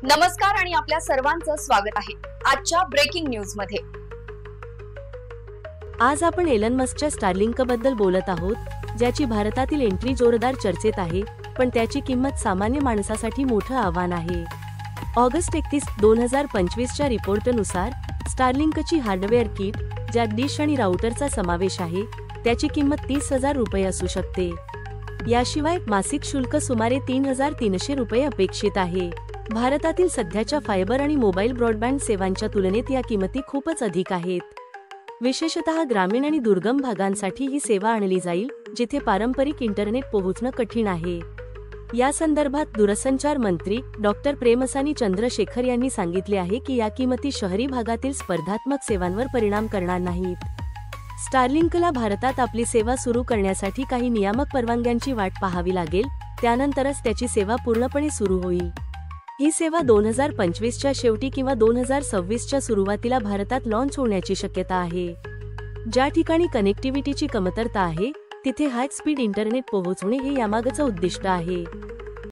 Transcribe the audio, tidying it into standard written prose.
नमस्कार आणि आपल्या सर्वांचं स्वागत आहे आजच्या ब्रेकिंग न्यूज मध्ये। आज आपण एलन मस्कच्या स्टारलिंक बद्दल बोलत आहोत, ज्याची भारतातील एंट्री जोरदार चर्चेत आहे, पण त्याची किंमत सामान्य माणसासाठी मोठं आव्हान आहे। ऑगस्ट 31, 2025 च्या रिपोर्टनुसार स्टारलिंकची हार्डवेअर किट, ज्यात डिश आणि राउटरचा समावेश आहे, त्याची किंमत ₹30,000 असू शकते। याशिवाय मासिक शुल्क सुमारे ₹3,300 अपेक्षित आहे। भारतातील सध्याच्या फायबर आणि मोबाईल ब्रॉडबँड सेवांच्या तुलनेत या किमती खूपच अधिक आहेत। विशेषतः ग्रामीण आणि दुर्गम भागांसाठी ही सेवा आणली जाईल, जिथे पारंपरिक इंटरनेट पोहोचणं कठीण आहे। या संदर्भात दूरसंचार मंत्री डॉक्टर प्रेमसानी चंद्रशेखर यांनी सांगितले आहे की या किमती शहरी भागातील स्पर्धात्मक सेवांवर परिणाम करणार नाहीत। स्टारलिंकला भारतात आपली सेवा सुरू करण्यासाठी काही नियामक परवानग्यांची वाट पाहावी लागेल, त्यानंतरच त्याची सेवा पूर्णपणे सुरू होईल। ही सेवा 2025 च्या शेवटी किंवा 2026 च्या सुरुवातीला भारतात लॉन्च होण्याची शक्यता आहे। ज्या ठिकाणी कनेक्टिव्हिटीची कमतरता आहे, तिथे हाय स्पीड इंटरनेट पोहोचवणे हे यामागचं उद्दिष्ट आहे।